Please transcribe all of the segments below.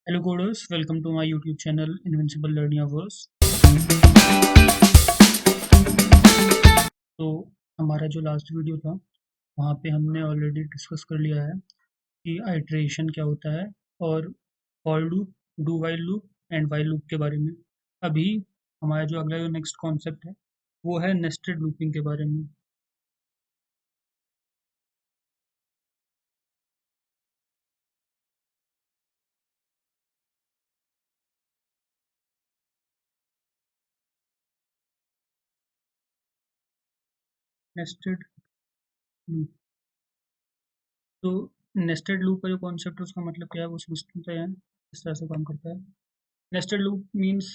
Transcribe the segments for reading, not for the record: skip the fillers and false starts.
Hello coders, welcome to my YouTube channel Invincible Learning Hours। तो हमारा जो last video था वहाँ पे हमने ऑलरेडी डिस्कस कर लिया है कि आइट्रेशन क्या होता है और for loop, do while loop and while loop के बारे में। अभी हमारा जो अगला जो नेक्स्ट कॉन्सेप्ट है वो है नेस्टेड लूपिंग के बारे में। नेस्टेड लूप, तो नेस्टेड लूप का जो कॉन्सेप्ट है उसका मतलब क्या है वो समझते हैं किस तरह से काम करता है। Nested loop means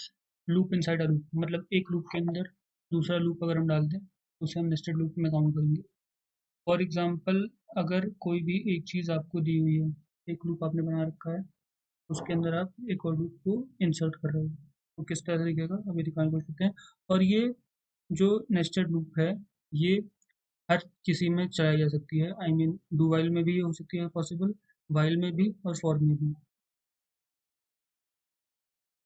loop inside a loop, मतलब एक लूप के अंदर दूसरा लूप अगर हम डाल दें तो उसे हम नेस्टेड लूप में काउंट करेंगे। फॉर एग्जांपल, अगर कोई भी एक चीज़ आपको दी हुई है, एक लूप आपने बना रखा है, उसके अंदर आप एक और लूप को इंसर्ट कर रहे हो, तो किस तरह से दिखेगा अभी दिखाने की कोशिश करते हैं। और ये जो नेस्टेड लूप है ये हर किसी में चलाई जा सकती है। आई मीन डू वाइल में भी हो सकती है पॉसिबल, वाइल में भी और फॉर में भी।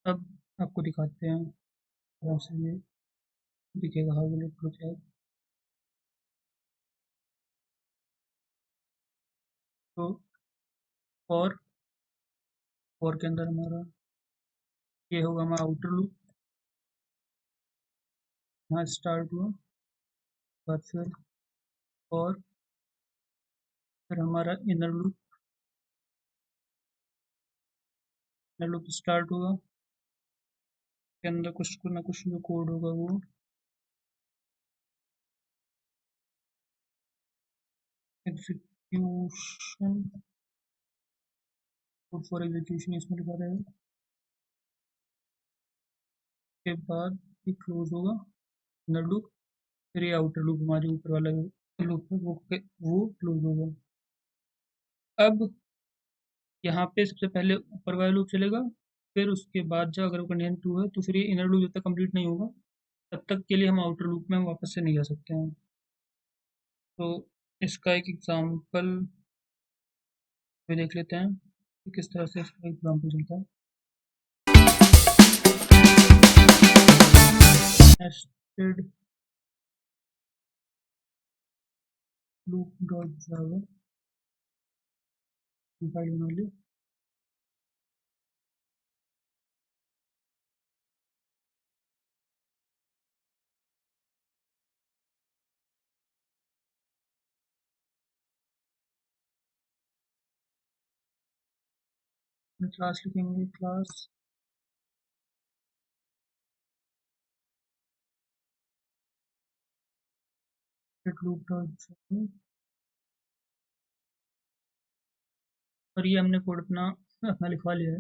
अब आपको दिखाते हैं तरह से ये दिखेगा, how will it look like. तो फॉर के अंदर हमारा ये होगा हमारा आउटर लूप, यहाँ स्टार्ट हुआ, बाद फिर हमारा इनर लूप स्टार्ट हुआ, के अंदर कुछ ना कुछ जो कोड होगा वो एग्जीक्यूशन, कोड फॉर एग्जीक्यूशन इसमें लिखा रहेगा। के बाद ये क्लोज होगा इनर लूप, फिर ये आउटर लूप हमारे ऊपर वाला लूप है वो क्लोज होगा। अब यहाँ पे सबसे पहले ऊपर वाला लूप चलेगा, फिर उसके बाद जब अगर कंडीशन ट्रू है तो फिर ये इनर लूप जब तक कंप्लीट नहीं होगा तब तक के लिए हम आउटर लूप में वापस से नहीं जा सकते हैं। तो इसका एक एग्जांपल भी देख लेते हैं कि किस तरह से इसका एग्जांपल चलता है। Nested loop dot Java file बना ली। क्लास लिखेंगे, क्लास लूप डॉट जावा, और ये हमने कोड अपना अपना लिखवा लिया है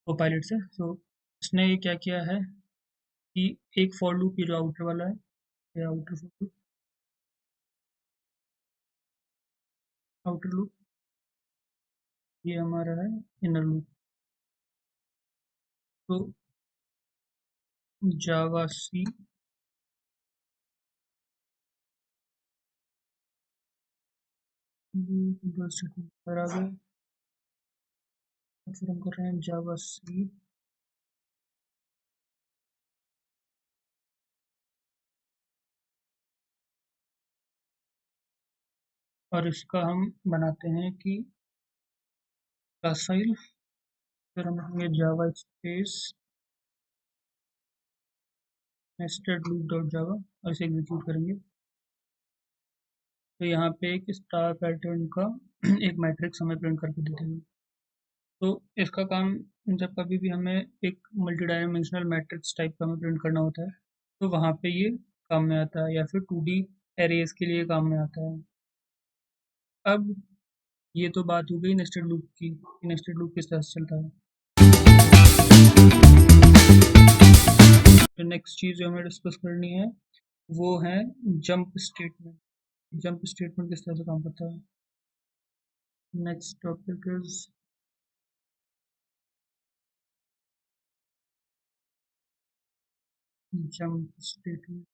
वो पायलट से। तो इसने ये क्या किया है कि एक फॉर लूप, ये जो आउटर वाला है, ये आउटर लूप, ये हमारा है इनर लूप। तो जावा सी पर आ गए, फिर हम कर रहे हैं जावा सी और इसका हम बनाते हैं कि क्लास फाइल, फिर हम लिखेंगे Java space nested loop dot Java और इसे एग्जीक्यूट करेंगे। तो यहाँ पे एक स्टार पैटर्न का एक मैट्रिक्स हमें प्रिंट करके दे देंगे। तो इसका काम, जब कभी भी हमें एक मल्टी डायमेंशनल मैट्रिक्स टाइप का हमें प्रिंट करना होता है तो वहाँ पे ये काम में आता है, या फिर 2D एरेज के लिए काम में आता है। अब ये तो बात हो गई नेस्टेड लूप की, नेस्टेड लूप किस तरह से चलता है। तो नेक्स्ट चीज़ जो हमें डिस्कस करनी है वो है जंप स्टेटमेंट। जंप स्टेटमेंट किस तरह से काम करता है। Next topic is jump statement.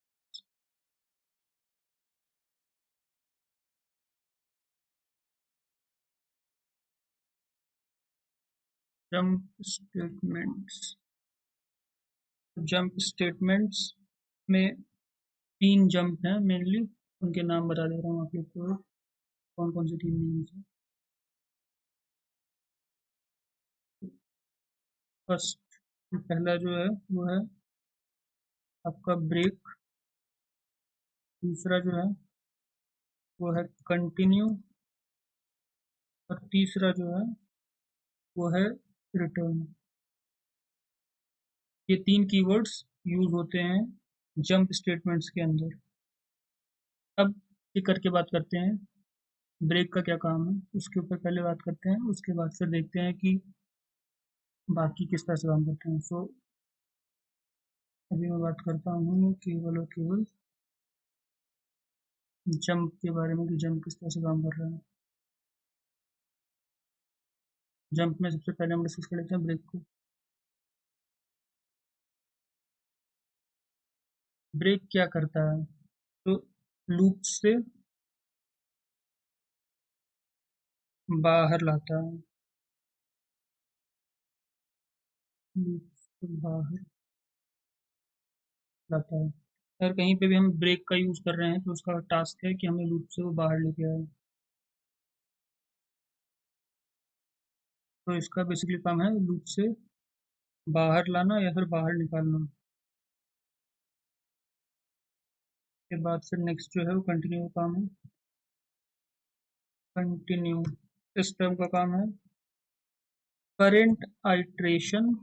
Jump statements में 3 जंप हैं मेनली, उनके नाम बता दे रहा हूँ आप लोग को, कौन कौन से 3 नेम्स हैं। फर्स्ट पहला जो है वो है आपका ब्रेक, दूसरा जो है वो है कंटिन्यू, और तीसरा जो है वो है रिटर्न। ये 3 कीवर्ड्स यूज होते हैं जंप स्टेटमेंट्स के अंदर। अब एक करके बात करते हैं ब्रेक का क्या काम है, उसके ऊपर पहले बात करते हैं, उसके बाद फिर देखते हैं कि बाकी किस तरह से काम करते हैं। सो अभी मैं बात करता हूँ केवल और केवल जंप के बारे में कि जंप किस तरह से काम कर रहा है। जंप में सबसे पहले हम डिस्कस कर लेते हैं ब्रेक को। ब्रेक क्या करता है, तो लूप से बाहर लाता है, लूप से बाहर लाता है। अगर कहीं पे भी हम ब्रेक का यूज़ कर रहे हैं तो उसका टास्क है कि हमें लूप से वो बाहर लेके आए। तो इसका बेसिकली काम है लूप से बाहर लाना या फिर बाहर निकालना। के बाद फिर नेक्स्ट जो है वो कंटिन्यू का काम है। कंटिन्यू इस टर्म का काम है करेंट आइट्रेशन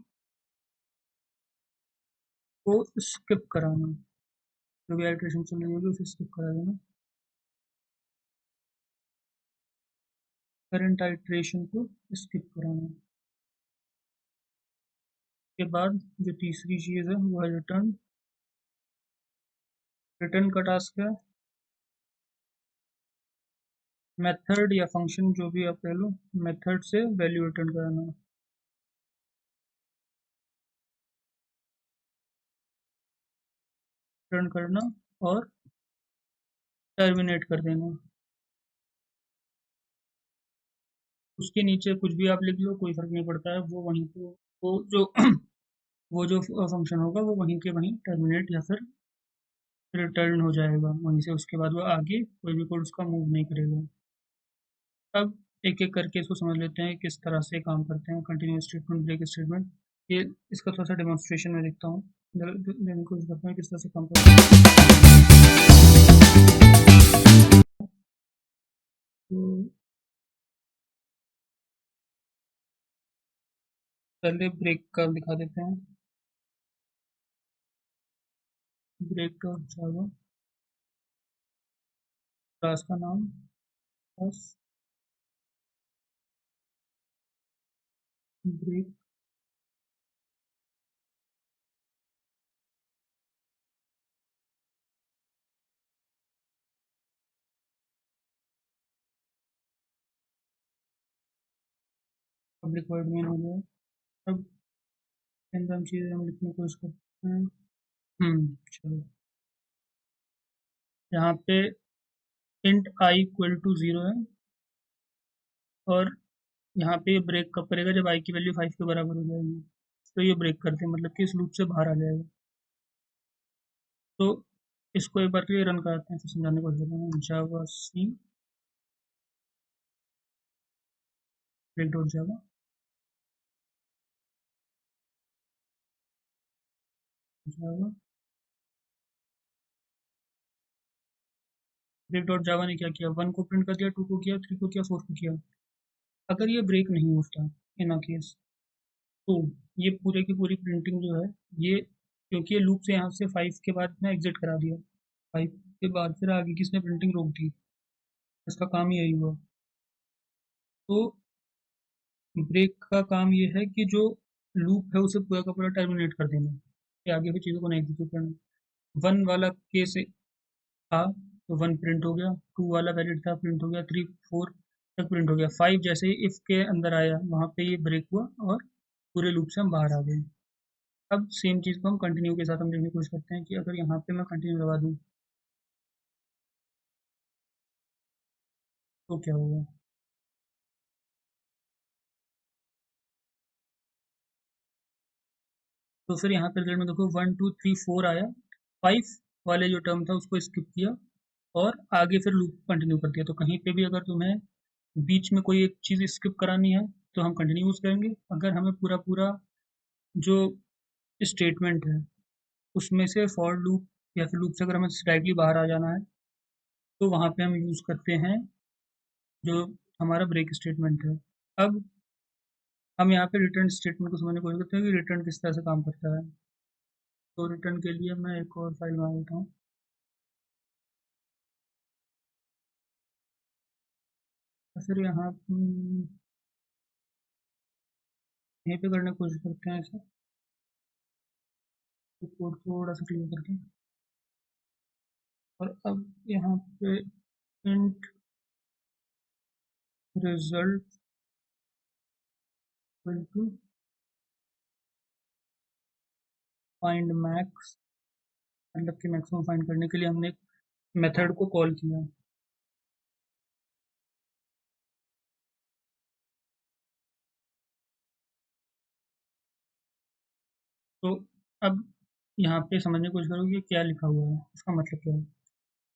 को स्किप कराना, जो भी आइट्रेशन चल रही होगी उसे स्किप करा देना। करंट आइट्रेशन को स्किप कराना के बाद जो तीसरी चीज़ है वो है रिटर्न। रिटर्न का टास्क है मेथड या फंक्शन जो भी आप कह लो, मेथड से वैल्यू रिटर्न कराना। रिटर्न करना और टर्मिनेट कर देना। उसके नीचे कुछ भी आप लिख लो, कोई फर्क नहीं पड़ता है, वो वहीं पे वो जो वो जो फंक्शन होगा वो वहीं के वहीं टर्मिनेट या फिर रिटर्न हो जाएगा वहीं से। उसके बाद वो आगे कोई भी कोड उसका मूव नहीं करेगा। अब एक एक करके इसको समझ लेते हैं किस तरह से काम करते हैं कंटिन्यूअस स्टेटमेंट, ब्रेक स्टेटमेंट। ये इसका थोड़ा सा डेमोन्स्ट्रेशन में देखता हूँ, देने की कोशिश करते हैं किस तरह से काम करते हैं। तो पहले ब्रेक का दिखा देते हैं। ब्रेक का जावा, क्लास का नाम बस ब्रेक, पब्लिक वर्ड मेन हो गया। अब के अंदर हम चीज़ें हम लिखने की कोशिश करते हैं। चलो यहाँ पे इंट आई इक्वल टू 0 है, और यहाँ पे ये ब्रेक कब करेगा जब आई की वैल्यू 5 के बराबर हो जाएगी, तो ये ब्रेक करते हैं, मतलब कि इस लूप से बाहर आ जाएगा। तो इसको एक बार के लिए रन कराते हैं, फिर समझाने की कोशिश करते हैं। जावा सी ब्रेक डॉट जावा, जावा ब्रेक डॉट जावा ने क्या किया, 1 को प्रिंट कर दिया, 2 को किया, 3 को किया, 4 को किया। अगर ये ब्रेक नहीं होता इन अ केस, तो ये पूरे की पूरी प्रिंटिंग जो है ये, क्योंकि ये लूप से यहाँ से 5 के बाद ना एग्जिट करा दिया, 5 के बाद फिर आगे किसने प्रिंटिंग रोक दी, इसका काम ही यही हुआ। तो ब्रेक का काम ये है कि जो लूप है उसे पूरा का पूरा टर्मिनेट कर देना, कि आगे भी चीज़ों को नहीं एग्जीक्यूट करना। 1 वाला केस था तो 1 प्रिंट हो गया, 2 वाला वैलिड था, प्रिंट हो गया, 3 4 तक प्रिंट हो गया, 5 जैसे ही इफ के अंदर आया वहाँ पे ये ब्रेक हुआ और पूरे लूप से हम बाहर आ गए। अब सेम चीज़ को हम कंटिन्यू के साथ हम देखने की कोशिश करते हैं कि अगर यहाँ पे मैं कंटिन्यू लगा दूँ तो क्या होगा। तो फिर यहाँ पे रिजल्ट में देखो 1 2 3 4 आया, 5 वाले जो टर्म था उसको स्किप किया और आगे फिर लूप कंटिन्यू कर दिया। तो कहीं पे भी अगर तुम्हें बीच में कोई एक चीज़ स्किप करानी है तो हम कंटिन्यू यूज़ करेंगे। अगर हमें पूरा पूरा जो स्टेटमेंट है उसमें से फॉर लूप या फिर लूप से अगर हमें डायरेक्टली बाहर आ जाना है तो वहाँ पे हम यूज़ करते हैं जो हमारा ब्रेक स्टेटमेंट है। अब हम यहाँ पे रिटर्न स्टेटमेंट को समझने की कोशिश करते हैं कि रिटर्न किस तरह से काम करता है। तो रिटर्न के लिए मैं एक और फाइल बना देता हूँ। फिर यहाँ यहीं पे करने की कोशिश करते हैं ऐसे, तो कोड थोड़ा सा क्लियर करके। और अब यहाँ पे int result equal to find max, मतलब कि मैक्सिमम फाइंड करने के लिए हमने एक मेथड को कॉल किया। तो अब यहाँ पे समझने की कोशिश करो कि क्या लिखा हुआ है, इसका मतलब क्या है।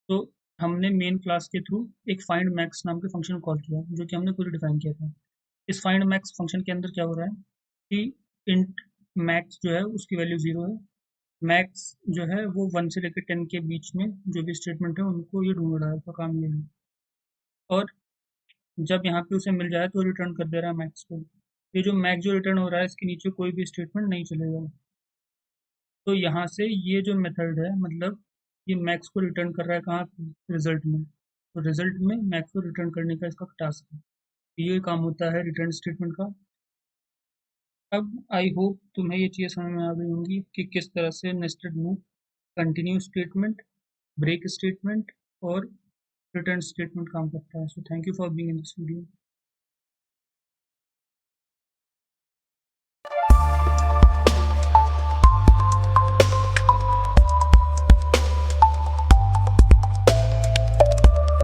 तो हमने मेन क्लास के थ्रू एक फाइंड मैक्स नाम के फंक्शन को कॉल किया जो कि हमने खुद डिफाइन किया था। इस फाइंड मैक्स फंक्शन के अंदर क्या हो रहा है कि इंट मैक्स जो है उसकी वैल्यू 0 है। मैक्स जो है वो 1 से लेकर 10 के बीच में जो भी स्टेटमेंट है उनको ये ढूंढ रहा है, उसका काम ये है। और जब यहाँ पे उसे मिल जाए तो रिटर्न कर दे रहा है मैक्स को। ये जो मैक्स जो रिटर्न हो रहा है इसके नीचे कोई भी स्टेटमेंट नहीं चलेगा। तो यहाँ से ये जो मेथड है मतलब ये मैक्स को रिटर्न कर रहा है कहाँ, रिजल्ट में। तो रिजल्ट में मैक्स को रिटर्न करने का इसका टास्क है। ये काम होता है रिटर्न स्टेटमेंट का। अब आई होप तुम्हें ये चीज़ समझ में आ गई होंगी कि किस तरह से nested loop, continue statement, break statement और रिटर्न स्टेटमेंट काम करता है। So thank you for being in this video.